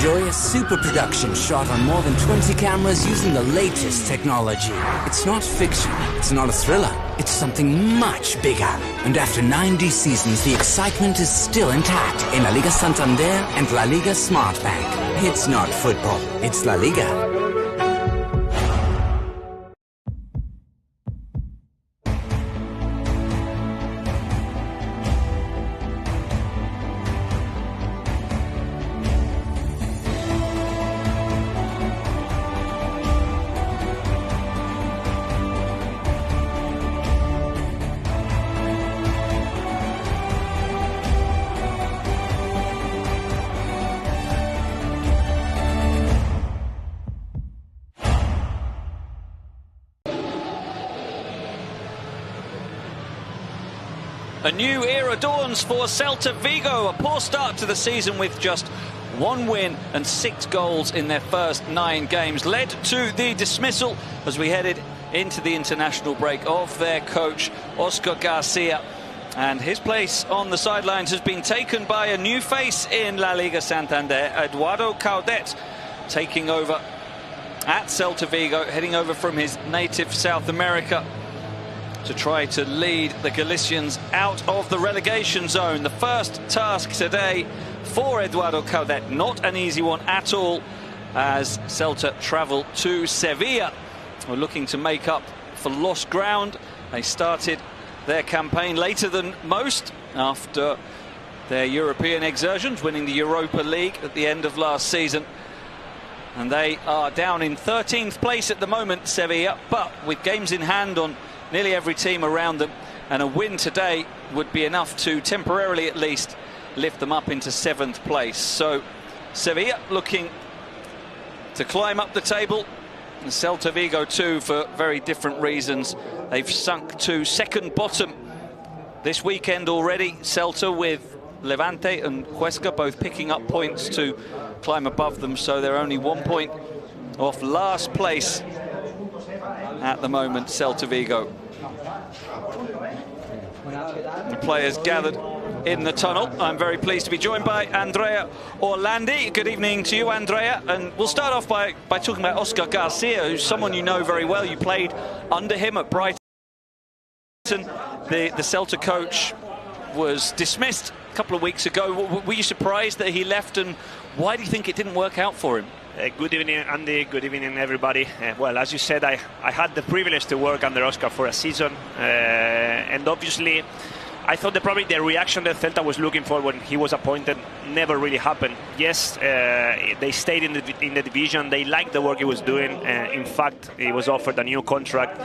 Enjoy a super production shot on more than 20 cameras using the latest technology. It's not fiction, it's not a thriller, it's something much bigger. And after 90 seasons, the excitement is still intact in La Liga Santander and La Liga Smart Bank. It's not football, it's La Liga. A new era dawns for Celta Vigo, a poor start to the season with just 1 win and 6 goals in their first 9 games, led to the dismissal as we headed into the international break of their coach Oscar Garcia, and his place on the sidelines has been taken by a new face in La Liga Santander, Eduardo Caudet, taking over at Celta Vigo, heading over from his native South America to try to lead the Galicians out of the relegation zone. The first task today for Eduardo Caudet, not an easy one at all, as Celta travel to Sevilla. We're looking to make up for lost ground. They started their campaign later than most after their European exertions, winning the Europa League at the end of last season. And they are down in 13th place at the moment, Sevilla, but with games in hand on nearly every team around them, and a win today would be enough to temporarily at least lift them up into 7th place. So Sevilla looking to climb up the table, and Celta Vigo too, for very different reasons. They've sunk to second bottom this weekend already. Celta with Levante and Huesca both picking up points to climb above them, so they're only 1 point off last place at the moment, Celta Vigo. The players gathered in the tunnel. I'm very pleased to be joined by Andrea Orlandi. Good evening to you, Andrea. And we'll start off by talking about Oscar Garcia, who's someone you know very well. You played under him at Brighton. The Celta coach was dismissed a couple of weeks ago. Were you surprised that he left, and why do you think it didn't work out for him? Good evening, Andy. Good evening, everybody. Well, as you said, I had the privilege to work under Oscar for a season, and obviously I thought probably the reaction that Celta was looking for when he was appointed never really happened. Yes, they stayed in the division. They liked the work he was doing. In fact, he was offered a new contract,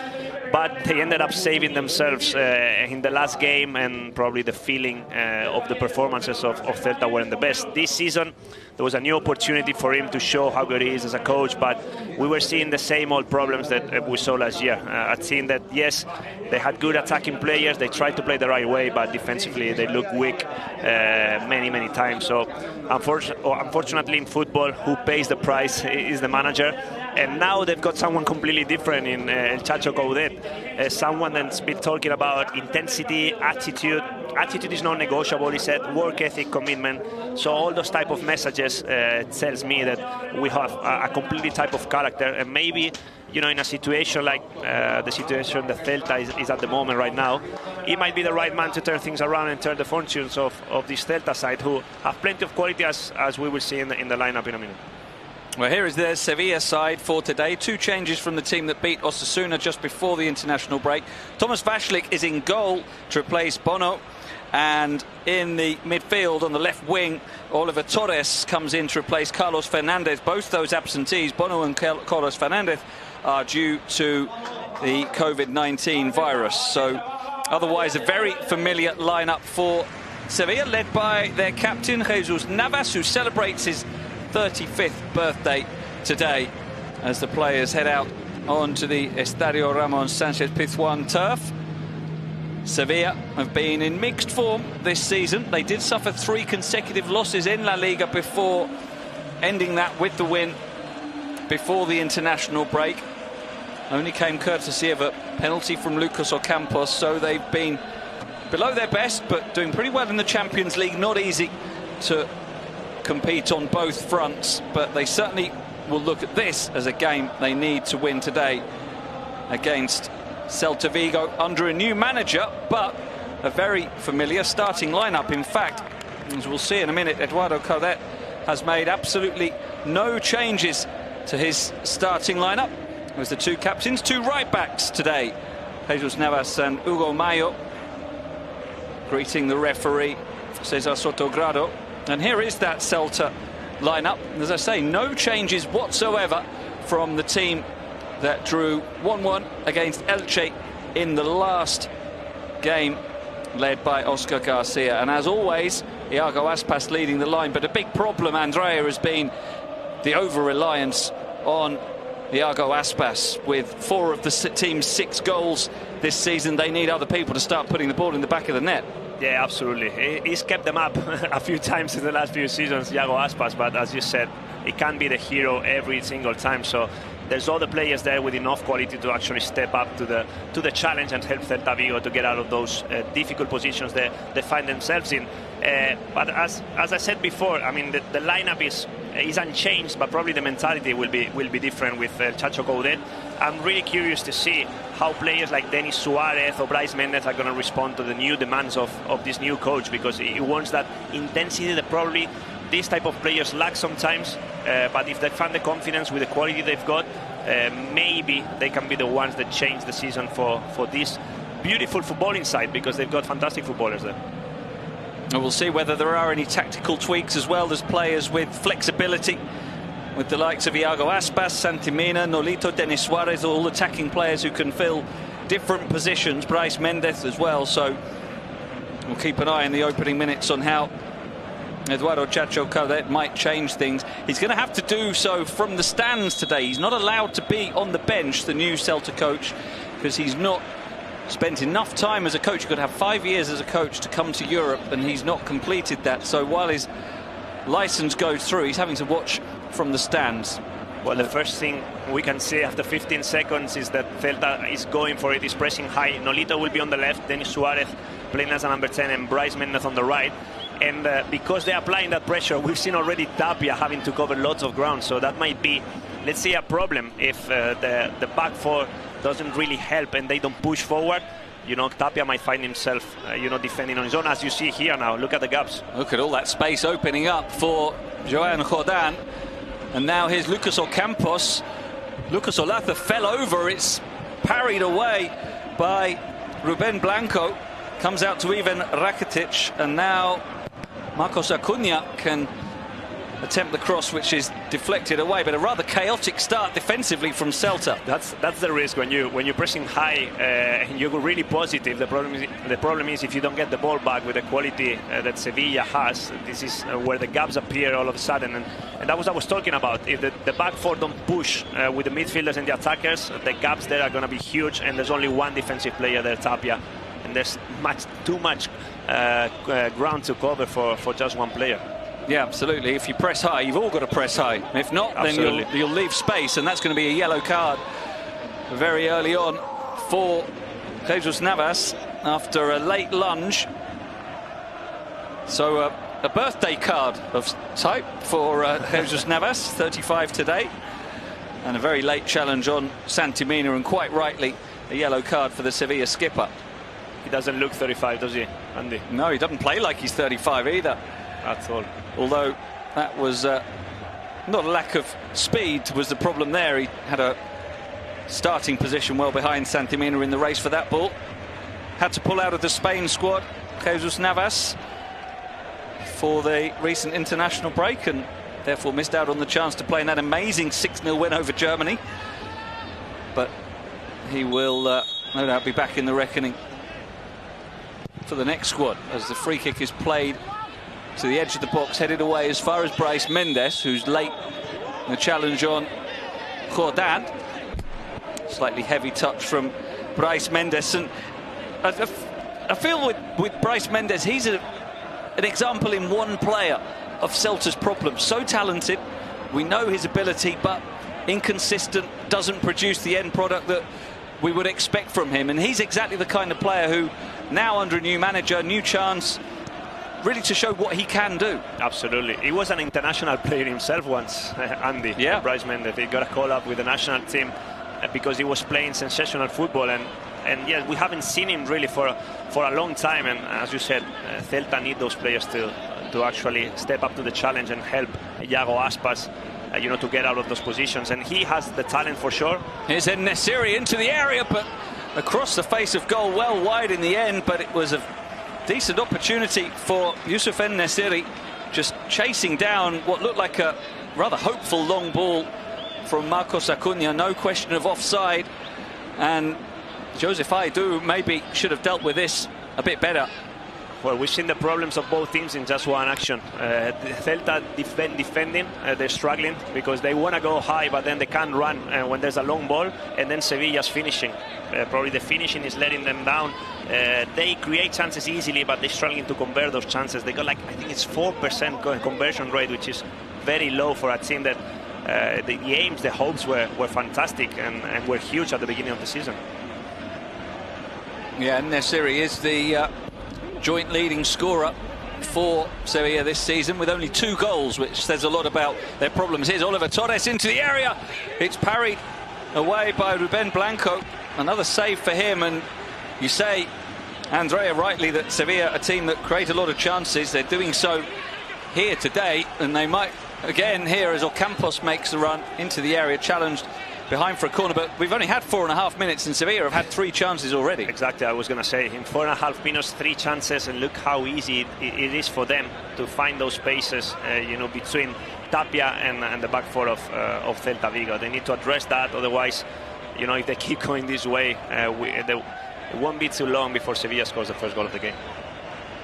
but they ended up saving themselves in the last game, and probably the feeling of the performances of Celta weren't the best. This season, there was a new opportunity for him to show how good he is as a coach, but we were seeing the same old problems that we saw last year. I'd seen that, yes, they had good attacking players, they tried to play the right way, but defensively they looked weak many times. So unfortunately in football, who pays the price is the manager. And now they've got someone completely different in El Chacho Coudet, someone that's been talking about intensity, attitude. Attitude is non-negotiable, he said, work ethic, commitment. So all those type of messages tells me that we have a completely type of character. And maybe, you know, in a situation like the situation that Celta is at the moment right now, he might be the right man to turn things around and turn the fortunes of this Celta side, who have plenty of quality, as we will see in the lineup in a minute. Well, here is their Sevilla side for today. 2 changes from the team that beat Osasuna just before the international break. Thomas Vashlik is in goal to replace Bono. And in the midfield on the left wing, Oliver Torres comes in to replace Carlos Fernandez. Both those absentees, Bono and Carlos Fernandez, are due to the COVID-19 virus. So otherwise a very familiar lineup for Sevilla, led by their captain Jesus Navas, who celebrates his 35th birthday today as the players head out onto the Estadio Ramon Sanchez Pizjuan turf. Sevilla have been in mixed form this season. They did suffer 3 consecutive losses in La Liga before ending that with the win before the international break. Only came courtesy of a penalty from Lucas Ocampos, so they've been below their best but doing pretty well in the Champions League. Not easy to compete on both fronts, but they certainly will look at this as a game they need to win today against Celta Vigo under a new manager, but a very familiar starting lineup. In fact, as we'll see in a minute, Eduardo Coudet has made absolutely no changes to his starting lineup. There's the two captains, two right backs today, Jesus Navas and Hugo Mayo, greeting the referee Cesar Sotogrado. And here is that Celta lineup. As I say, no changes whatsoever from the team that drew 1-1 against Elche in the last game, led by Oscar Garcia. And as always, Iago Aspas leading the line. But a big problem, Andrea, has been the over-reliance on Iago Aspas. With 4 of the team's 6 goals this season, they need other people to start putting the ball in the back of the net. Yeah, absolutely. He's kept them up a few times in the last few seasons, Iago Aspas, but as you said, he can't be the hero every single time. So there's other players there with enough quality to actually step up to the challenge and help Celta Vigo to get out of those difficult positions they find themselves in. But as I said before, I mean, the lineup is unchanged, but probably the mentality will be different with Chacho Coudet. I'm really curious to see how players like Denis Suarez or Brais Mendez are going to respond to the new demands of this new coach, because he wants that intensity that probably these type of players lack sometimes. But if they find the confidence with the quality they've got, maybe they can be the ones that change the season for this beautiful footballing side, because they've got fantastic footballers there. And we'll see whether there are any tactical tweaks as well. There's players with flexibility, with the likes of Iago Aspas, Santi Mina, Nolito, Denis Suarez, all attacking players who can fill different positions. Brais Mendez as well. So we'll keep an eye in the opening minutes on how Eduardo Chacho Coudet might change things. He's going to have to do so from the stands today. He's not allowed to be on the bench, the new Celta coach, because he's not spent enough time as a coach. You've got to have 5 years as a coach to come to Europe, and he's not completed that. So while his license goes through, he's having to watch from the stands. Well, the first thing we can see after 15 seconds is that Celta is going for it, is pressing high. Nolito will be on the left, Denis Suarez playing as a number 10, and Brais Mendez on the right. And because they're applying that pressure, we've seen already Tapia having to cover lots of ground. So that might be, let's say, a problem if the back 4 doesn't really help and they don't push forward. You know, Tapia might find himself, defending on his own, as you see here now. Look at the gaps. Look at all that space opening up for Joan Jordan. And now here's Lucas Ocampos. Lucas Olaza fell over. It's parried away by Ruben Blanco. Comes out to Ivan Rakitic. And now Marcos Acuna can attempt the cross, which is deflected away. But a rather chaotic start defensively from Celta. That's the risk when you're pressing high and you're really positive. The problem is if you don't get the ball back with the quality that Sevilla has. This is where the gaps appear all of a sudden, and that was what I was talking about. If the back 4 don't push with the midfielders and the attackers, the gaps there are going to be huge, and there's only one defensive player there, Tapia, and there's too much ground to cover for just one player. Yeah, absolutely. If you press high, you've all got to press high. If not, then you'll leave space, and that's going to be a yellow card very early on for Jesus Navas after a late lunge. So a birthday card of type for Jesus Navas, 35 today, and a very late challenge on Santi Mina, and quite rightly a yellow card for the Sevilla skipper. He doesn't look 35, does he, Andy? No, he doesn't play like he's 35 either. At all. Although that was not a lack of speed was the problem there. He had a starting position well behind Santi Mina in the race for that ball. Had to pull out of the Spain squad, Jesus Navas, for the recent international break, and therefore missed out on the chance to play in that amazing 6-0 win over Germany. But he will no doubt be back in the reckoning for the next squad, as the free kick is played to the edge of the box, headed away as far as Brais Mendez, who's late in the challenge on Jordan. Slightly heavy touch from Brais Mendez, and I feel with Brais Mendez, he's an example in one player of Celta's problems. So talented, we know his ability, but inconsistent, doesn't produce the end product that we would expect from him. And he's exactly the kind of player who, now under a new manager, new chance, really to show what he can do. Absolutely. He was an international player himself once, Andy. Yeah. Bryce Mendes. He got a call up with the national team because he was playing sensational football, and yeah, we haven't seen him really for a long time. And as you said, Celta need those players to actually step up to the challenge and help Iago Aspas, to get out of those positions. And he has the talent for sure. Here's En-Nesyri into the area, but across the face of goal, well wide in the end. But it was a decent opportunity for Yusuf En-Nesyri, just chasing down what looked like a rather hopeful long ball from Marcos Acuna. No question of offside, and Joseph Aidoo maybe should have dealt with this a bit better. Well, we've seen the problems of both teams in just one action. Celta defending, they're struggling because they want to go high, but then they can't run when there's a long ball. And then Sevilla's finishing. Probably the finishing is letting them down. They create chances easily, but they're struggling to convert those chances. They got I think it's 4% conversion rate, which is very low for a team that the aims, the hopes were fantastic and were huge at the beginning of the season. Yeah, En-Nesyri is the joint leading scorer for Sevilla this season with only 2 goals, which says a lot about their problems. Here's Oliver Torres into the area. It's parried away by Ruben Blanco. Another save for him, and you say, Andrea, rightly, that Sevilla, a team that create a lot of chances. They're doing so here today, and they might again here as Ocampos makes the run into the area, challenged behind for a corner. But we've only had 4.5 minutes, and Sevilla have had 3 chances already. Exactly, I was going to say, in 4.5 minutes, 3 chances, and look how easy it is for them to find those spaces, between Tapia and the back four of Celta Vigo. They need to address that, otherwise, if they keep going this way, it won't be too long before Sevilla scores the first goal of the game.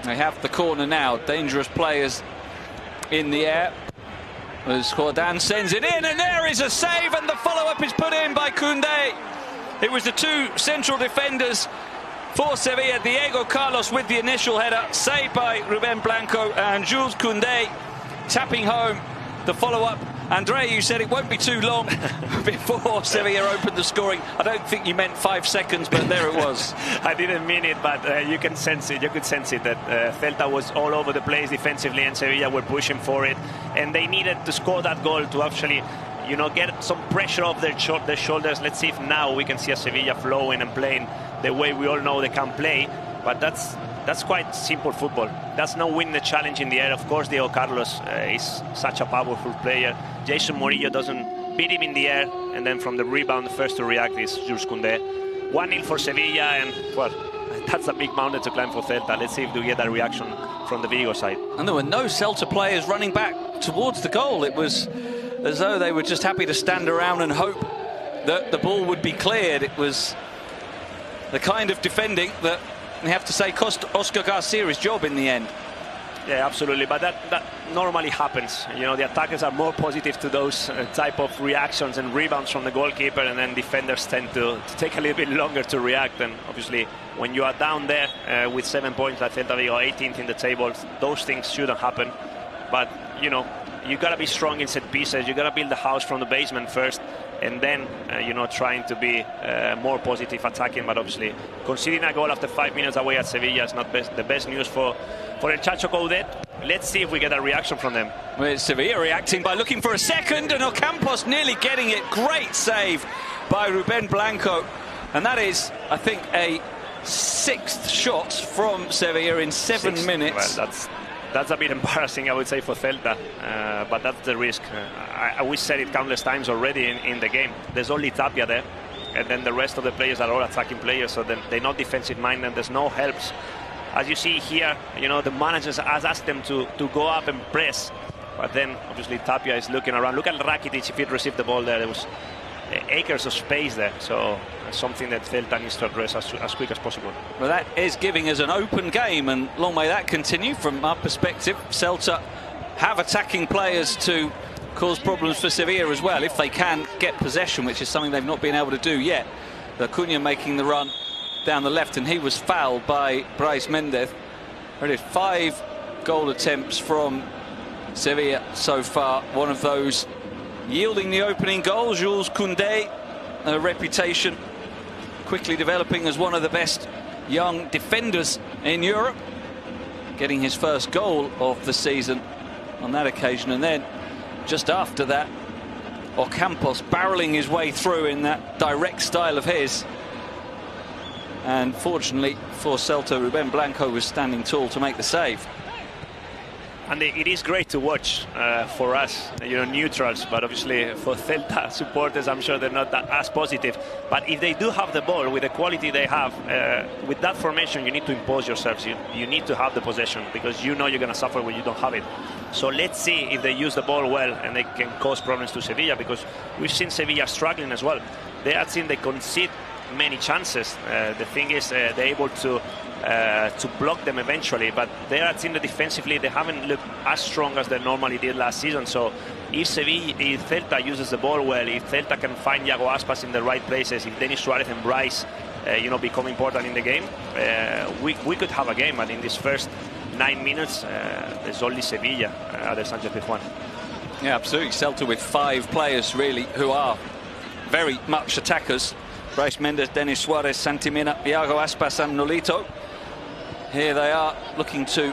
They have the corner now. Dangerous players in the air. As Jordan sends it in, and there is a save, and the follow-up is put in by Koundé. It was the 2 central defenders for Sevilla, Diego Carlos with the initial header, saved by Ruben Blanco, and Jules Koundé tapping home the follow-up. Andrea, you said it won't be too long before Sevilla opened the scoring. I don't think you meant 5 seconds, but there it was. I didn't mean it, but you can sense it. You could sense it that Celta was all over the place defensively, and Sevilla were pushing for it, and they needed to score that goal to actually, get some pressure off their shoulders. Let's see if now we can see a Sevilla flowing and playing the way we all know they can play. But that's quite simple football. That's not winning the challenge in the air. Of course, Diego Carlos is such a powerful player. Jason Murillo doesn't beat him in the air, and then from the rebound, the first to react is Jules Koundé. 1-0 for Sevilla, and well, that's a big mountain to climb for Celta. Let's see if we get that reaction from the Vigo side. And there were no Celta players running back towards the goal. It was as though they were just happy to stand around and hope that the ball would be cleared. It was the kind of defending that, we have to say, cost Oscar Garcia his job in the end. Yeah, absolutely, but that normally happens. The attackers are more positive to those type of reactions and rebounds from the goalkeeper, and then defenders tend to take a little bit longer to react. And obviously, when you are down there with 7 points, like Celta Vigo 18th in the table, those things shouldn't happen. But you got to be strong in set pieces. You got to build the house from the basement first, and then trying to be more positive attacking. But obviously, conceding a goal after 5 minutes away at Sevilla is not the best news for El Chacho Coudet. Let's see if we get a reaction from them. Well, it's Sevilla reacting by looking for a second, and Ocampos nearly getting it. Great save by Ruben Blanco, and that is, I think, a 6th shot from Sevilla in 7 minutes. Well, that's a bit embarrassing, I would say, for Celta, but that's the risk. We said it countless times already in the game. There's only Tapia there, and then the rest of the players are all attacking players, so they're not defensive minded. There's no helps. As you see here, the managers has asked them to go up and press, but then obviously Tapia is looking around. Look at Rakitic, if he'd received the ball there was acres of space there, so something that Celta needs to address as quick as possible. Well, that is giving us an open game, and long may that continue. From our perspective, Celta have attacking players to cause problems for Sevilla as well, if they can get possession, which is something they've not been able to do yet. Acuna making the run down the left, and he was fouled by Bryce Mendes. There it is, 5 goal attempts from Sevilla so far. One of those yielding the opening goal. Jules Koundé, a reputation quickly developing as one of the best young defenders in Europe. getting his first goal of the season on that occasion, and then just after that, Ocampos barreling his way through in that direct style of his. And fortunately for Celta, Ruben Blanco was standing tall to make the save. And it is great to watch for us, neutrals, but obviously for Celta supporters, I'm sure they're not as positive. But if they do have the ball with the quality they have, with that formation, you need to impose yourselves. You need to have the possession, because you're going to suffer when you don't have it. So let's see if they use the ball well and they can cause problems to Sevilla, because we've seen Sevilla struggling as well. They are seeing they concede many chances. The thing is, they're able to block them eventually, but they are a team that defensively they haven't looked as strong as they normally did last season. So if Celta uses the ball well, if Celta can find Iago Aspas in the right places, if Denis Suarez and Bryce become important in the game, we could have a game. And in this first 9 minutes, there's only Sevilla at Sanchez Pizjuan. Yeah, absolutely. Celta with 5 players really who are very much attackers: Bryce Mendes, Denis Suarez, Santi Mina, Iago Aspas and Nolito. Here they are looking to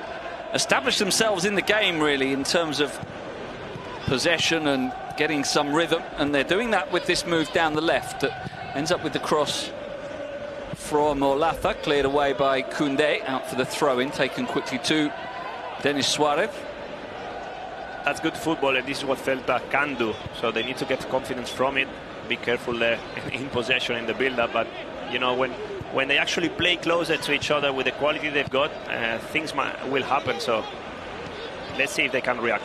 establish themselves in the game, really, in terms of possession and getting some rhythm. And they're doing that with this move down the left that ends up with the cross from Olaza, cleared away by Koundé, out for the throw-in, taken quickly to Denis Suarez. That's good football, and this is what Celta can do. So they need to get confidence from it. Be careful there in possession in the build-up, but when they actually play closer to each other with the quality they've got, things will happen. So let's see if they can react.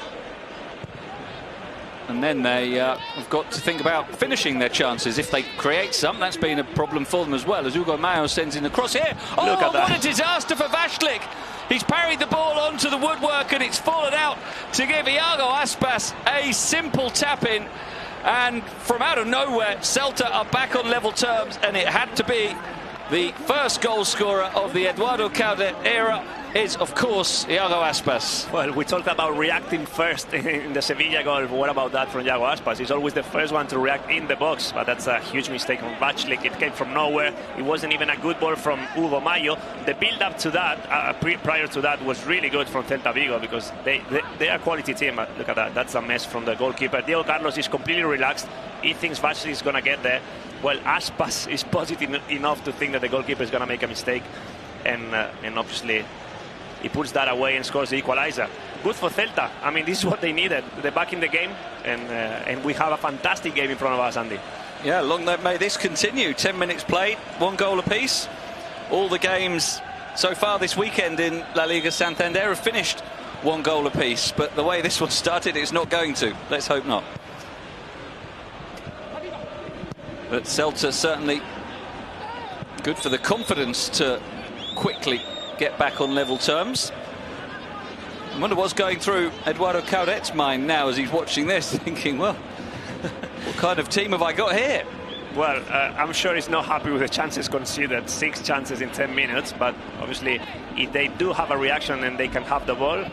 And then they have got to think about finishing their chances. If they create some, that's been a problem for them as well, as Hugo Mayo sends in the cross here. Oh, Look at that. What a disaster for Vashlik. He's parried the ball onto the woodwork and it's fallen out to give Iago Aspas a simple tap-in. And from out of nowhere, Celta are back on level terms, and it had to be the first goal scorer of the Eduardo Coudet era is, of course, Iago Aspas. Well, we talked about reacting first in the Sevilla goal. What about that from Iago Aspas? He's always the first one to react in the box, but that's a huge mistake from Vashlik. It came from nowhere. It wasn't even a good ball from Hugo Mayo. The build-up to that, prior to that, was really good from Celta Vigo, because they are a quality team. Look at that. That's a mess from the goalkeeper. Diego Carlos is completely relaxed. He thinks Vashlik is going to get there. Well, Aspas is positive enough to think that the goalkeeper is going to make a mistake, and obviously he puts that away and scores the equalizer. Good for Celta. I mean, this is what they needed. They're back in the game, and we have a fantastic game in front of us, Andy. Yeah, long may this continue. 10 minutes played, 1 goal apiece. All the games so far this weekend in La Liga Santander have finished 1 goal apiece, but the way this one started, it's not going to. Let's hope not. But Celta certainly good for the confidence to quickly get back on level terms. I wonder what's going through Eduardo Caudet's mind now as he's watching this, thinking, well, what kind of team have I got here? Well, I'm sure he's not happy with the chances conceded. 6 chances in 10 minutes, but obviously if they do have a reaction and they can have the ball,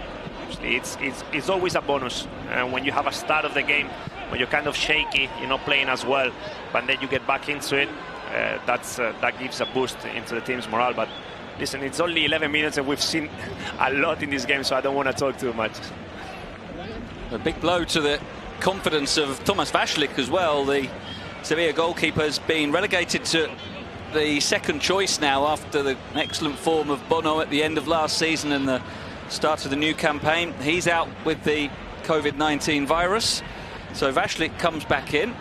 it's always a bonus. When you have a start of the game, when you're kind of shaky, you're not playing as well, but then you get back into it, that gives a boost into the team's morale. But listen, it's only 11 minutes and we've seen a lot in this game, so I don't want to talk too much. A big blow to the confidence of Thomas Vashlik as well. The Sevilla goalkeeper has been relegated to the second choice now after the excellent form of Bono at the end of last season and the start of the new campaign. He's out with the COVID-19 virus, so Vashlik comes back in,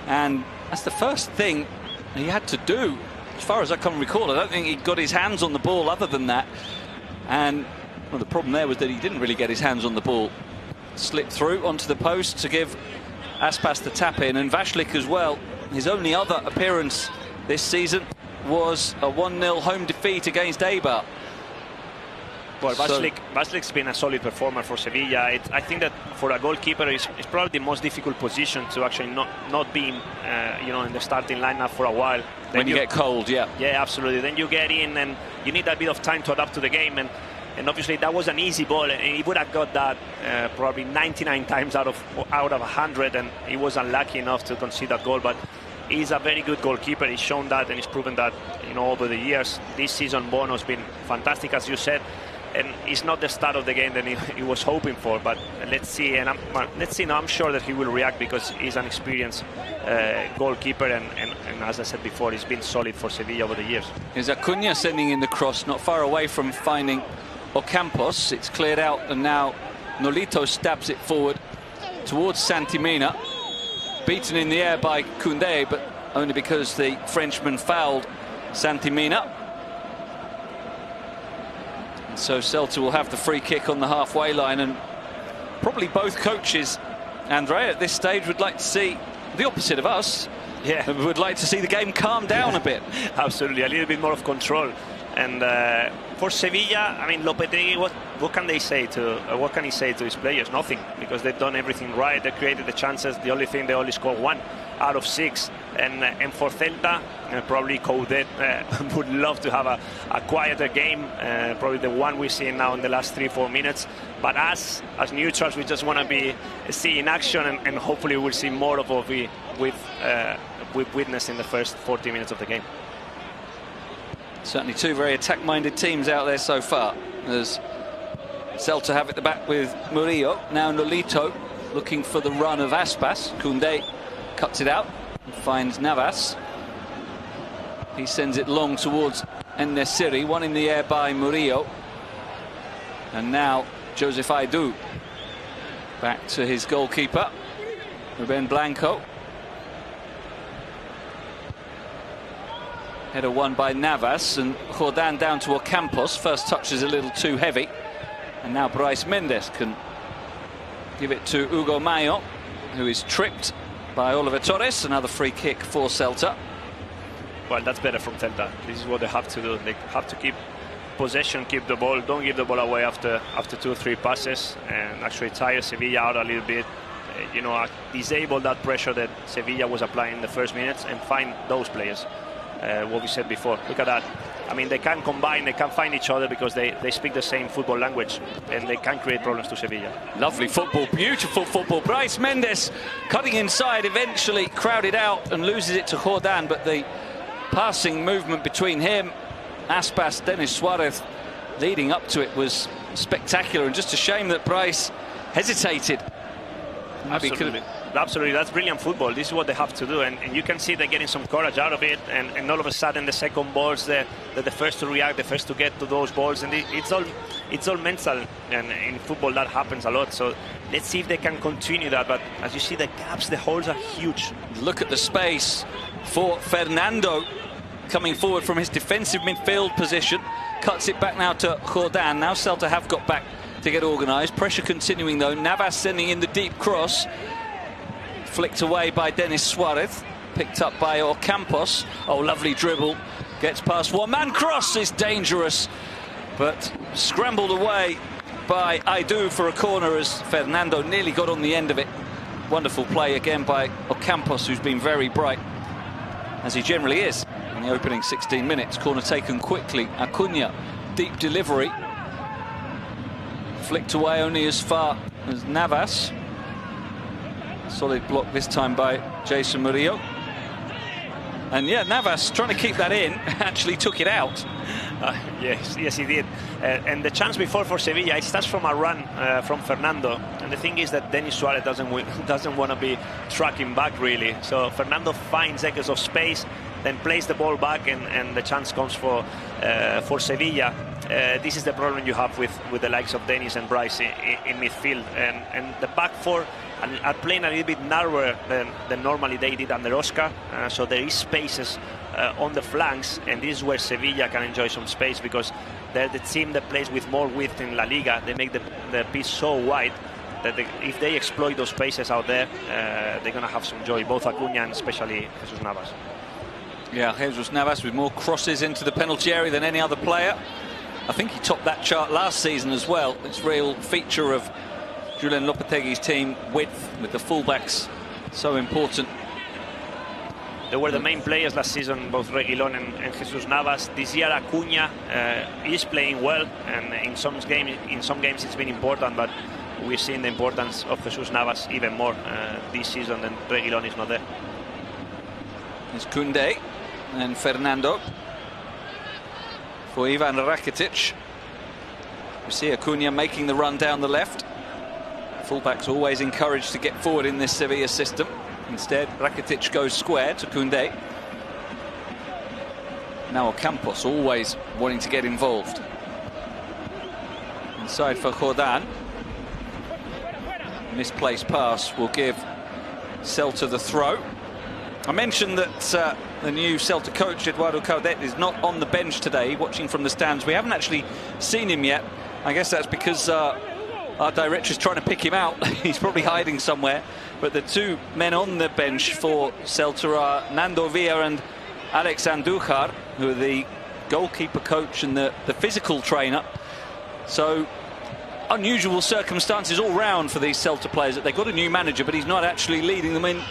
and that's the first thing he had to do. As far as I can recall, I don't think he got his hands on the ball other than that. And well, the problem there was that he didn't really get his hands on the ball. Slipped through onto the post to give Aspas the tap in. And Vashlik as well, his only other appearance this season was a 1-0 home defeat against Eibar. Well, Vashlik's been a solid performer for Sevilla. I think that for a goalkeeper, it's probably the most difficult position to actually not be in the starting lineup for a while. When you get cold, yeah. Yeah, absolutely. Then you get in and you need a bit of time to adapt to the game. And obviously that was an easy ball, and he would have got that probably 99 times out of 100, and he was unlucky enough to concede that goal. But he's a very good goalkeeper. He's shown that, and he's proven that over the years. This season, Bono's been fantastic, as you said. and it's not the start of the game that he was hoping for. But let's see, and let's see. Now I'm sure that he will react because he's an experienced goalkeeper, and as I said before, he's been solid for Sevilla over the years. Here's Acuna sending in the cross, not far away from finding Ocampos. It's cleared out, and now Nolito stabs it forward towards Santimina. Beaten in the air by Koundé, but only because the Frenchman fouled Santimina. And so Celta will have the free kick on the halfway line, and probably both coaches, Andre, at this stage would like to see the opposite of us. Yeah, would like to see the game calm down a bit. Absolutely, a little bit more of control. And for Sevilla, I mean, Lopetegui, what can they say what can he say to his players? Nothing, because they've done everything right. They created the chances. The only thing, they only scored 1 out of 6. And for Celta, probably Coudet would love to have a quieter game, probably the one we're seeing now in the last 3-4 minutes. But as neutrals, we just want to be seeing action, and hopefully we'll see more of what we've witnessed in the first 40 minutes of the game. Certainly two very attack-minded teams out there so far. As Celta have at the back with Murillo. Now Nolito looking for the run of Aspas. Koundé cuts it out and finds Navas. He sends it long towards En-Nesyri. One in the air by Murillo. And now Joseph Aidoo back to his goalkeeper, Ruben Blanco. Header won by Navas, and Jordan down to Ocampos. First touch is a little too heavy, and now Brais Mendes can give it to Hugo Mayo, who is tripped by Oliver Torres. Another free kick for Celta. Well, that's better from Celta. This is what they have to do. They have to keep possession, keep the ball, don't give the ball away after 2 or 3 passes, and actually tire Sevilla out a little bit. You know, disable that pressure that Sevilla was applying in the first minutes, and find those players. What we said before, look at that. I mean, they can combine, they can find each other because they speak the same football language, and they can create problems to Sevilla. Lovely football, beautiful football. Brais Mendes cutting inside, eventually crowded out and loses it to Jordan, but the passing movement between him, Aspas, Denis Suarez leading up to it was spectacular, and just a shame that Brais hesitated. Absolutely, that's brilliant football. This is what they have to do, and you can see they're getting some courage out of it, and all of a sudden the second balls, they're the first to react, the first to get to those balls, and it's all mental, and in football that happens a lot. So let's see if they can continue that. But as you see, the gaps, the holes are huge. Look at the space for Fernando coming forward from his defensive midfield position, cuts it back now to Jordan. Now Celta have got back to get organised. Pressure continuing though. Navas sending in the deep cross. Flicked away by Denis Suarez. Picked up by Ocampos. Oh, lovely dribble. Gets past one man. Cross is dangerous, but scrambled away by Aidoo for a corner as Fernando nearly got on the end of it. Wonderful play again by Ocampos, who's been very bright, as he generally is in the opening 16 minutes. Corner taken quickly. Acuna, deep delivery. Flicked away only as far as Navas. Solid block this time by Jason Murillo. And yeah, Navas trying to keep that in, actually took it out. Yes, he did. And the chance before for Sevilla, it starts from a run from Fernando. And the thing is that Denis Suarez doesn't want to be tracking back really. So Fernando finds acres of space, then plays the ball back, and the chance comes for Sevilla. This is the problem you have with the likes of Denis and Brais in midfield, and the back four are playing a little bit narrower than normally they did under Oscar. So there is spaces on the flanks, and this is where Sevilla can enjoy some space, because they're the team that plays with more width in La Liga. They make the pitch so wide that if they exploit those spaces out there, they're going to have some joy, both Acuna and especially Jesus Navas. Yeah, Jesus Navas with more crosses into the penalty area than any other player. I think he topped that chart last season as well. It's a real feature of Julen Lopetegui's team, width with the fullbacks so important. They were the main players last season, both Reguilón and Jesus Navas. This year Acuna is playing well, and in some games it's been important, but we're seeing the importance of Jesus Navas even more this season, and Reguilón is not there. It's Koundé and Fernando for Ivan Rakitic. We see Acuna making the run down the left. Fullbacks always encouraged to get forward in this Sevilla system. Instead, Rakitic goes square to Koundé. Now Ocampos always wanting to get involved. Inside for Jordan. Misplaced pass will give Celta the throw. I mentioned that the new Celta coach, Eduardo Caudet, is not on the bench today, watching from the stands. We haven't actually seen him yet. I guess that's because our director is trying to pick him out. He's probably hiding somewhere. But the two men on the bench for Celta are Nando Villa and Alex Andújar, who are the goalkeeper coach and the physical trainer. So unusual circumstances all round for these Celta players, that they've got a new manager, but he's not actually leading them in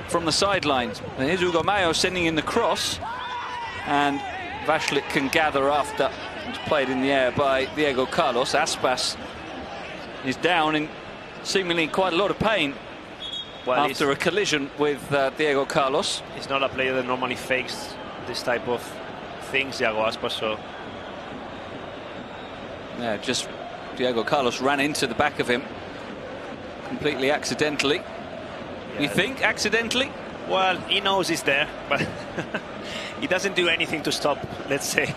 from the sidelines. And here's Hugo Mayo sending in the cross, and Vashlik can gather after it's played in the air by Diego Carlos. Aspas is down in seemingly quite a lot of pain after a collision with Diego Carlos. He's not a player that normally fakes this type of things, Diego Aspas, so yeah, just Diego Carlos ran into the back of him completely accidentally. Yeah. You think accidentally? Well, he knows he's there, but he doesn't do anything to stop, let's say,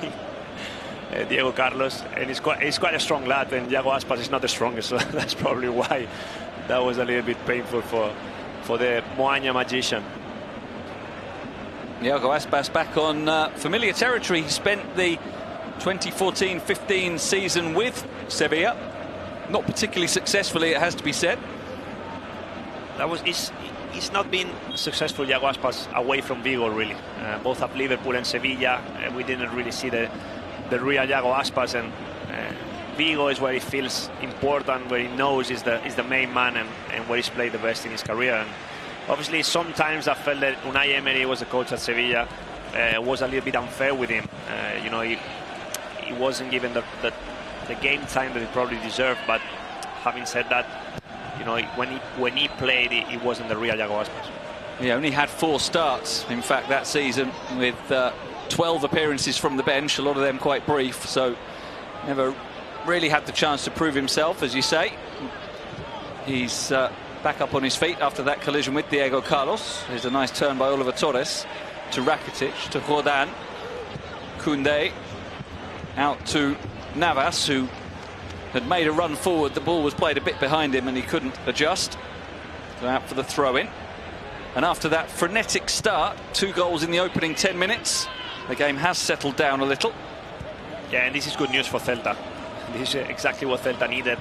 Diego Carlos. And he's quite a strong lad, and Diego Aspas is not the strongest, so that's probably why that was a little bit painful for the Moaña magician. Diego Aspas back on familiar territory. He spent the 2014-15 season with Sevilla, not particularly successfully, it has to be said. He's not been successful, Diego Aspas, away from Vigo, really. Both at Liverpool and Sevilla, we didn't really see the real Diego Aspas, and Vigo is where he feels important, where he knows is the main man, and where he's played the best in his career. And obviously, sometimes I felt that Unai Emery was the coach at Sevilla, was a little bit unfair with him. You know, he wasn't given the game time that he probably deserved. But having said that, you know, when he played, he wasn't the real Diego Aspas. He only had 4 starts, in fact, that season, with 12 appearances from the bench, a lot of them quite brief, so never really had the chance to prove himself, as you say. He's back up on his feet after that collision with Diego Carlos. There's a nice turn by Oliver Torres to Rakitic, to Jordan. Koundé out to Navas, who had made a run forward. The ball was played a bit behind him and he couldn't adjust. So out for the throw-in. And after that frenetic start, 2 goals in the opening 10 minutes, the game has settled down a little. Yeah, and this is good news for Celta. This is exactly what Celta needed.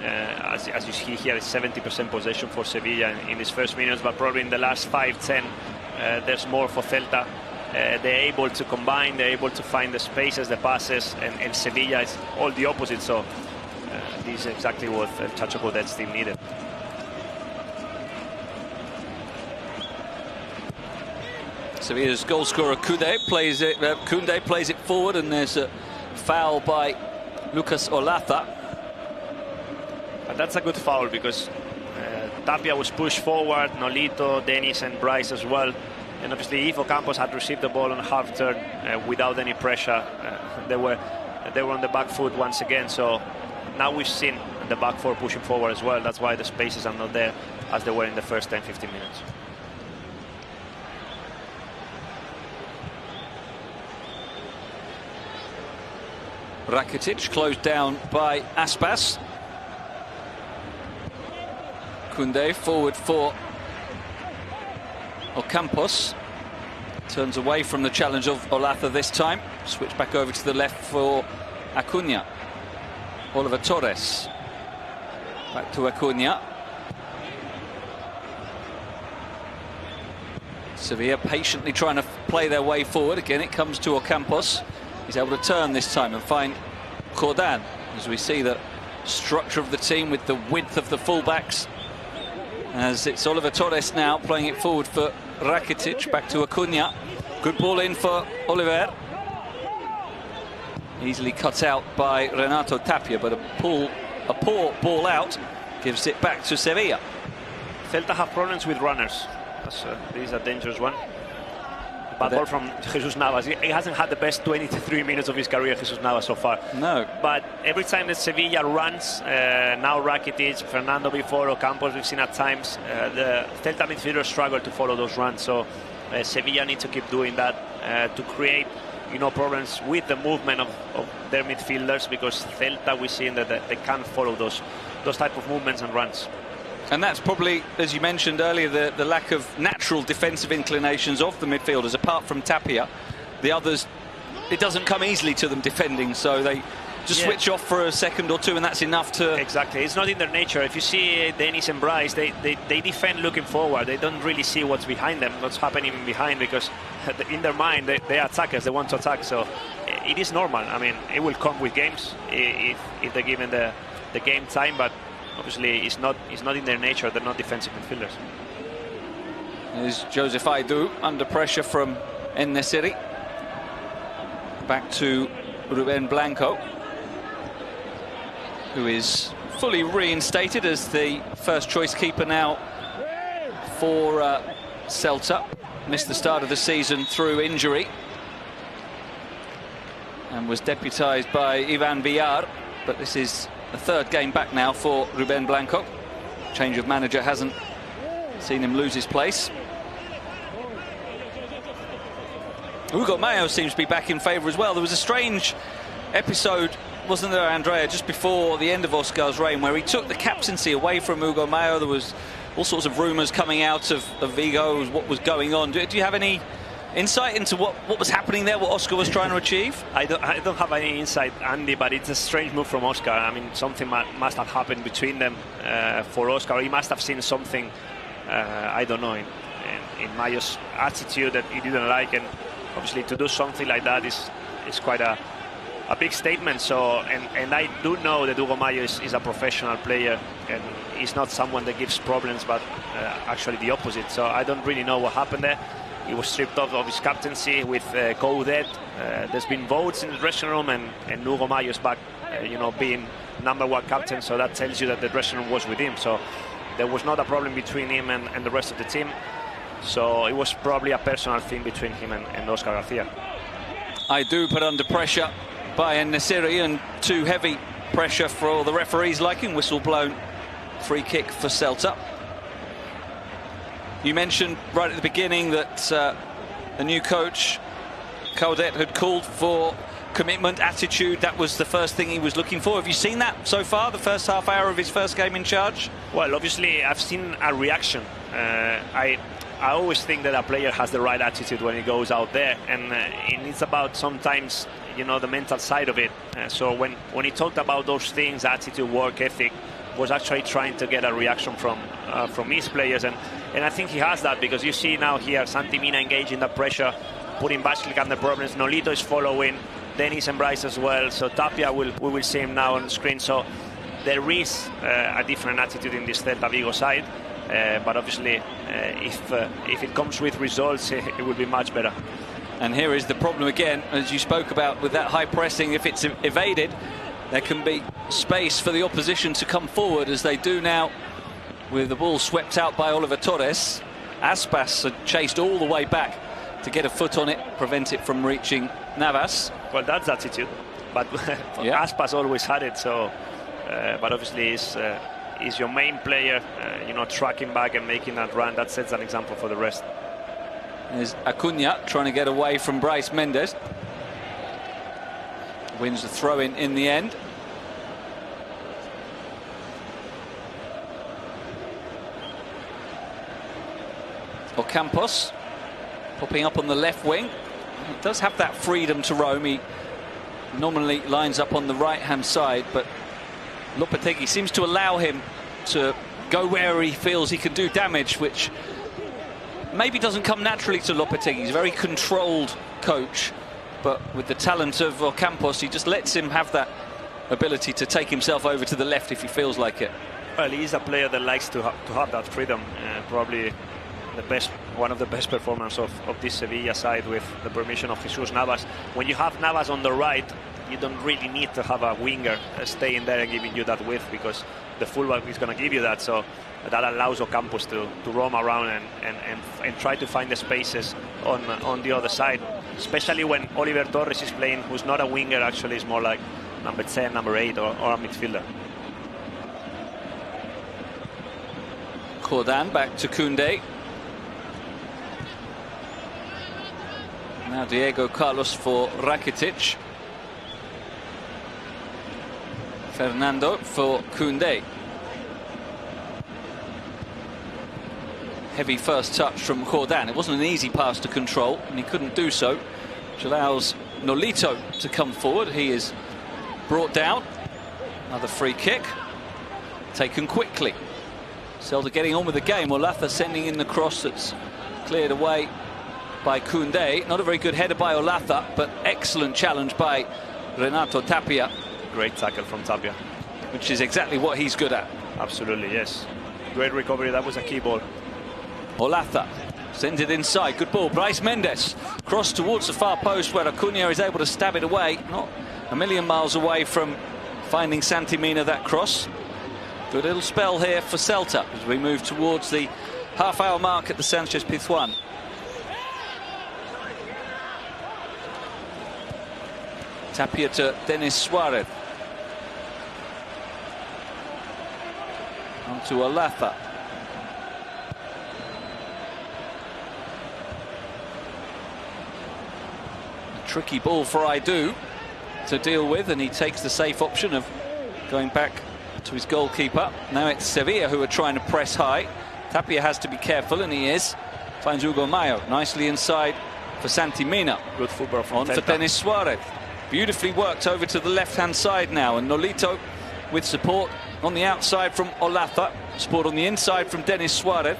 As you see here, it's 70% possession for Sevilla in these first minutes, but probably in the last 5-10, there's more for Celta. They're able to combine, they're able to find the spaces, the passes, and Sevilla is all the opposite. So this is exactly what Chacho Caudet's team needed. Sevilla's goal scorer Koundé plays it forward, and there's a foul by Lucas Olaza. But that's a good foul because Tapia was pushed forward, Nolito, Dennis and Bryce as well. And obviously if Ocampos had received the ball on half turn without any pressure, they were on the back foot once again. So now we've seen the back four pushing forward as well. That's why the spaces are not there as they were in the first 10-15 minutes. Rakitic closed down by Aspas. Koundé forward for Ocampos. Turns away from the challenge of Olaza this time. Switch back over to the left for Acuna. Oliver Torres. Back to Acuna. Sevilla patiently trying to play their way forward. Again, it comes to Ocampos. He's able to turn this time and find Jordan, as we see the structure of the team with the width of the fullbacks. As it's Oliver Torres now playing it forward for Rakitic, back to Acuna. Good ball in for Oliver. Easily cut out by Renato Tapia, but a poor ball out gives it back to Sevilla. Celta have problems with runners. This is a dangerous one. bad ball from Jesus Navas. He hasn't had the best 23 minutes of his career, Jesus Navas, so far. No. But every time that Sevilla runs, now Rakitic, Fernando before, Ocampos, we've seen at times, the Celta midfielders struggle to follow those runs. So Sevilla need to keep doing that to create, problems with the movement of their midfielders, because Celta, we've seen that they can't follow those type of movements and runs. And that's probably, as you mentioned earlier, the lack of natural defensive inclinations of the midfielders. Apart from Tapia, the others, it doesn't come easily to them defending, so they just switch off for a second or two, and that's enough to... Exactly, it's not in their nature. If you see Dennis and Bryce, they defend looking forward. They don't really see what's behind them, what's happening behind, because in their mind, they are attackers, they want to attack. So it is normal. I mean, it will come with games if they're given the game time, but obviously it's not in their nature. They're not defensive midfielders. There's Joseph Aidoo under pressure from En-Nesyri. Back to Ruben Blanco, who is fully reinstated as the first choice keeper now for Celta. Missed the start of the season through injury and was deputised by Ivan Villar, but this is the third game back now for Ruben Blanco. Change of manager hasn't seen him lose his place. Hugo Mayo seems to be back in favour as well. There was a strange episode, wasn't there, Andrea, just before the end of Oscar's reign, where he took the captaincy away from Hugo Mayo. There was all sorts of rumours coming out of Vigo, what was going on. Do you have any insight into what was happening there, what Oscar was trying to achieve? I don't have any insight, Andy, but it's a strange move from Oscar. I mean, something must have happened between them for Oscar. He must have seen something, I don't know, in Mayo's attitude that he didn't like, and obviously to do something like that is quite a big statement. So, and I do know that Hugo Mayo is a professional player, and he's not someone that gives problems, but actually the opposite. So I don't really know what happened there. He was stripped off of his captaincy with Coudet. There's been votes in the dressing room, and Hugo Mayo is back, being #1 captain. So that tells you that the dressing room was with him. So there was not a problem between him and the rest of the team. So it was probably a personal thing between him and Oscar Garcia. I do put under pressure by En-Nesyri, and too heavy pressure for the referee's liking. Whistle blown, free kick for Celta. You mentioned right at the beginning that the new coach, Coudet, had called for commitment, attitude. That was the first thing he was looking for. Have you seen that so far, the first half hour of his first game in charge? Well, obviously, I've seen a reaction. I always think that a player has the right attitude when he goes out there, and it's about sometimes, the mental side of it. So when he talked about those things, attitude, work ethic, was actually trying to get a reaction from his players, and I think he has that, because you see now here Santi Mina engaging the pressure, putting Basilic under problems. Nolito is following, Dennis and Bryce as well. So Tapia, we will see him now on the screen. So there is a different attitude in this Celta Vigo side, but obviously if it comes with results, it will be much better. And here is the problem again, as you spoke about, with that high pressing. If it's evaded, there can be space for the opposition to come forward, as they do now, with the ball swept out by Oliver Torres. Aspas had chased all the way back to get a foot on it, prevent it from reaching Navas. Well, that's attitude, but Aspas always had it. So, but obviously, is your main player, tracking back and making that run. That sets an example for the rest. There's Acuna trying to get away from Bryce Mendes. Wins the throw-in in the end. Ocampos popping up on the left wing. He does have that freedom to roam. He normally lines up on the right-hand side, but Lopetegui seems to allow him to go where he feels he can do damage, which maybe doesn't come naturally to Lopetegui. He's a very controlled coach, but with the talent of Ocampos, he just lets him have that ability to take himself over to the left if he feels like it. Well, he's a player that likes to have that freedom. Probably one of the best performances of this Sevilla side, with the permission of Jesus Navas. When you have Navas on the right, you don't really need to have a winger staying there and giving you that width, because the fullback is going to give you that. So that allows Ocampos to roam around and try to find the spaces on the other side, especially when Oliver Torres is playing, who's not a winger, actually is more like number 10, number 8, or a midfielder. Cordan back to Koundé. Now Diego Carlos for Rakitic. Fernando for Koundé. Heavy first touch from Cordan. It wasn't an easy pass to control, and he couldn't do so, which allows Nolito to come forward. He is brought down. Another free kick taken quickly. Celta getting on with the game. Olazabal sending in the cross that's cleared away by Koundé. Not a very good header by Olazabal, but excellent challenge by Renato Tapia. Great tackle from Tapia, which is exactly what he's good at. Absolutely, yes. Great recovery. That was a key ball. Olazabal sends it inside. Good ball. Bryce Mendes cross towards the far post, where Acuna is able to stab it away. Not a million miles away from finding Santi Mina that cross. Good little spell here for Celta as we move towards the half-hour mark at the Sanchez Pizjuan. Tapia to Denis Suarez. On to Olazabal. A tricky ball for Aidu to deal with, and he takes the safe option of going back to his goalkeeper. Now it's Sevilla who are trying to press high. Tapia has to be careful, and he is. Finds Hugo Mayo nicely inside for Santi Mina. Good football from on Celta. For Denis Suarez. Beautifully worked over to the left-hand side now, and Nolito with support on the outside from Olazabal. Support on the inside from Denis Suarez.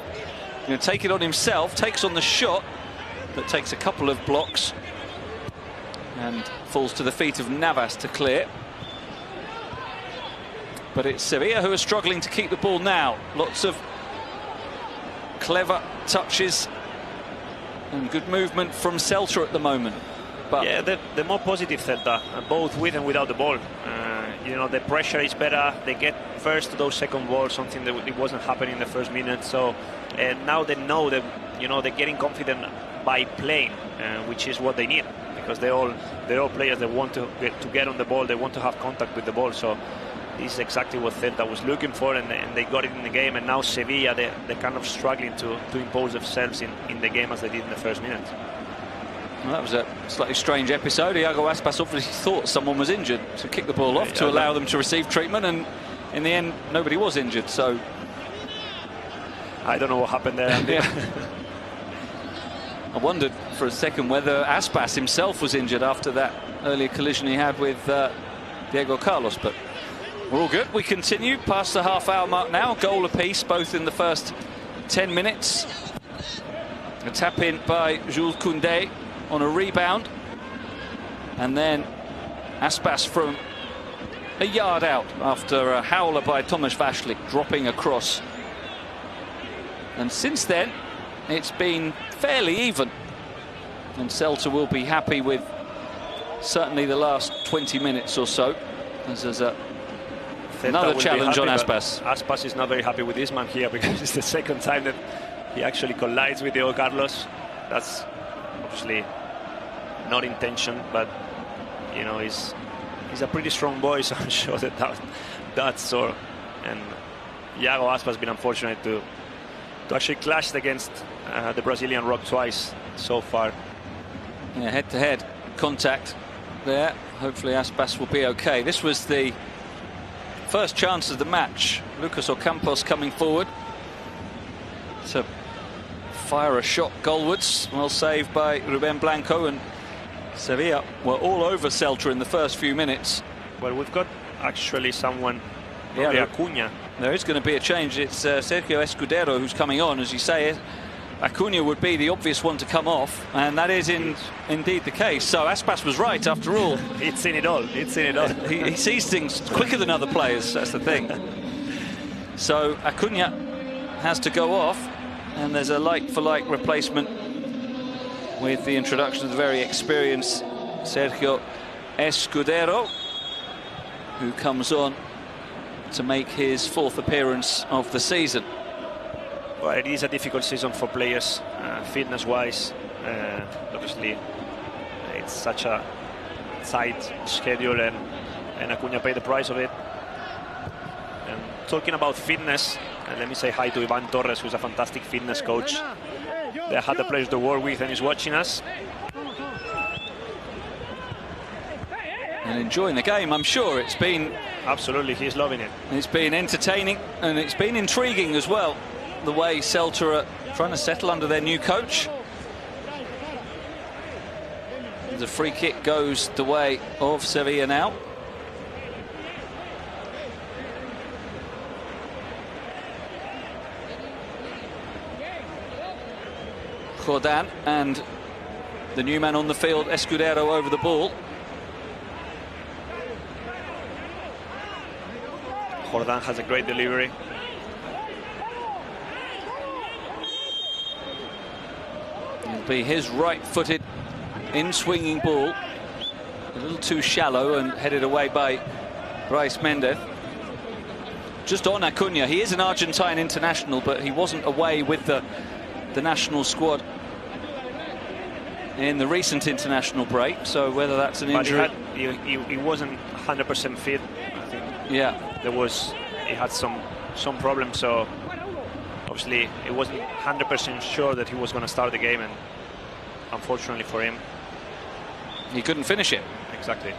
Going to take it on himself, takes on the shot, but takes a couple of blocks and falls to the feet of Navas to clear. But it's Sevilla who are struggling to keep the ball now. Lots of clever touches and good movement from Celta at the moment. But yeah, the more positive Celta, both with and without the ball. You know, the pressure is better. They get first to those second balls, something that it wasn't happening in the first minute. So now they know that, you know, they're getting confident by playing, which is what they need, because they're all players that want to get on the ball. They want to have contact with the ball. So this is exactly what Celta was looking for, and they got it in the game. And now Sevilla, they're kind of struggling to impose themselves in the game as they did in the first minute. Well, that was a slightly strange episode. Iago Aspas obviously thought someone was injured to kick the ball off to allow them to receive treatment, and in the end nobody was injured. So I don't know what happened there. I wondered for a second whether Aspas himself was injured after that earlier collision he had with Diego Carlos, but we're all good. We continue past the half-hour mark now. Goal apiece, both in the first 10 minutes. A tap in by Jules Koundé on a rebound, and then Aspas from a yard out after a howler by Tomasz Vashlik dropping across. And since then it's been fairly even, and Celta will be happy with certainly the last 20 minutes or so, as there's another challenge on Aspas. Aspas is not very happy with this man here, because it's the second time that he actually collides with Diego Carlos. That's obviously not intention, but you know, he's a pretty strong boy, so I'm sure that's so. And Iago Aspas has been unfortunate to actually clash against the Brazilian rock twice so far. Yeah, head-to-head contact there. Hopefully Aspas will be okay. This was the first chance of the match. Lucas Ocampos coming forward to fire a shot goalwards. Well saved by Ruben Blanco, and Sevilla were all over Celta in the first few minutes. Well, we've got actually someone, Acuna. There is going to be a change. It's Sergio Escudero who's coming on. As you say, Acuna would be the obvious one to come off, and that is indeed the case. So Aspas was right after all. It's seen it all. It's seen it all. He sees things quicker than other players. That's the thing. So Acuna has to go off, and there's a like-for-like replacement with the introduction of the very experienced Sergio Escudero, who comes on to make his 4th appearance of the season. Well, it is a difficult season for players, fitness-wise. Obviously, it's such a tight schedule, and Acuña paid the price of it. And talking about fitness, let me say hi to Ivan Torres, who's a fantastic fitness coach that I had the pleasure to work with and is watching us. And enjoying the game, I'm sure. It's been... Absolutely, he's loving it. It's been entertaining, and it's been intriguing as well, the way Celta are trying to settle under their new coach. The free kick goes the way of Sevilla now. Jordan and the new man on the field, Escudero, over the ball. Jordan has a great delivery. It'll be his right-footed in-swinging ball. A little too shallow and headed away by Brais Mendez. Just on Acuña. He is an Argentine international, but he wasn't away with the national squad in the recent international break. So whether that's an injury... He wasn't 100% fit, I think. Yeah. He had some problems, so obviously it wasn't 100% sure that he was going to start the game, and unfortunately for him, he couldn't finish it. Exactly.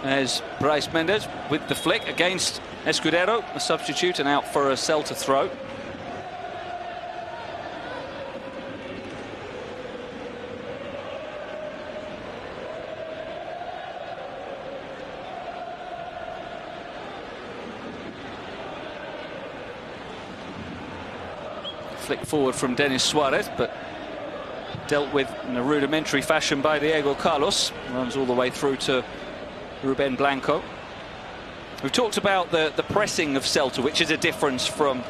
As Brais Mendez with the flick against Escudero, a substitute, and out for a Celta throw. Flick forward from Denis Suarez, but dealt with in a rudimentary fashion by Diego Carlos. Runs all the way through to Ruben Blanco. We've talked about the pressing of Celta, which is a difference from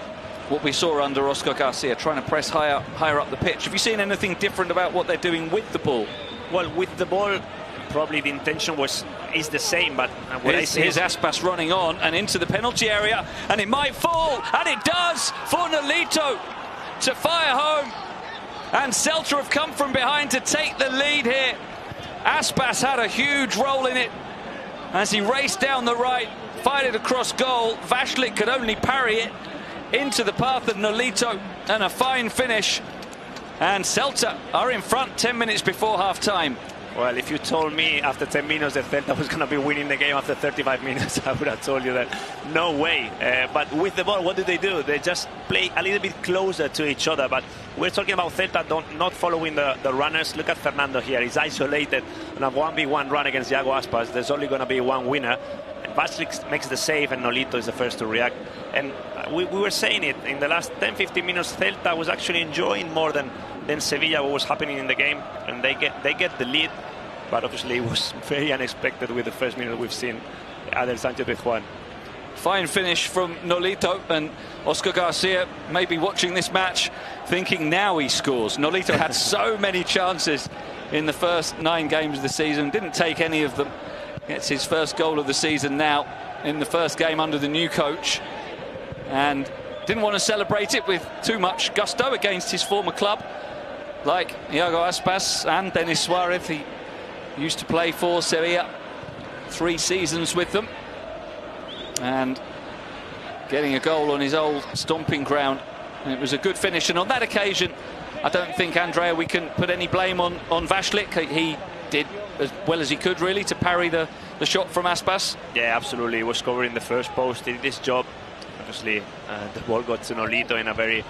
what we saw under Oscar Garcia, trying to press higher up the pitch. Have you seen anything different about what they're doing with the ball? Well, with the ball, probably the intention is the same, but what I see is Aspas running on and into the penalty area, and it might fall, and it does, for Nolito to fire home. And Celta have come from behind to take the lead here. Aspas had a huge role in it as he raced down the right, fired it across goal. Vashlik could only parry it into the path of Nolito, and a fine finish. And Celta are in front 10 minutes before half-time. Well, if you told me after 10 minutes that Celta was going to be winning the game after 35 minutes, I would have told you that no way. But with the ball, what do? They just play a little bit closer to each other. But we're talking about Celta not following the runners. Look at Fernando here. He's isolated on a 1v1 run against Iago Aspas. There's only going to be one winner. And Vashlik makes the save, and Nolito is the first to react. And we were saying it, in the last 10-15 minutes, Celta was actually enjoying more than Sevilla what was happening in the game, and they get the lead, but obviously it was very unexpected with the first minute we've seen Adel Sanchez-Pizjuan. Fine finish from Nolito, and Oscar Garcia may be watching this match thinking now he scores. Nolito had so many chances in the first 9 games of the season, didn't take any of them. Gets his first goal of the season now in the first game under the new coach, and didn't want to celebrate it with too much gusto against his former club. Like Iago Aspas and Denis Suarez, he used to play for Sevilla, 3 seasons with them, and getting a goal on his old stomping ground. And it was a good finish, and on that occasion I don't think, Andrea, we can put any blame on Vashlik. He did as well as he could, really, to parry the shot from Aspas. Yeah, absolutely. He was covering the first post, did his job. Obviously the ball got to Nolito in a very,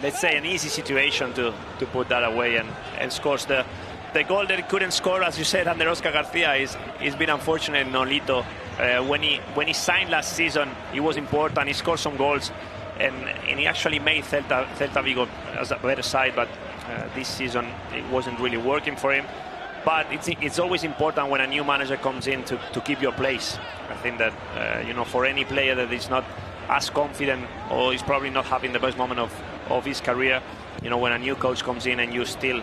let's say, an easy situation to put that away, and scores the goal that he couldn't score, as you said, under Oscar Garcia. It's been unfortunate. Nolito, when he signed last season, he was important. He scored some goals, and he actually made Celta Vigo as a better side, but this season it wasn't really working for him. But it's always important when a new manager comes in to keep your place. I think that for any player that is not as confident, or is probably not having the best moment of his career, when a new coach comes in and you still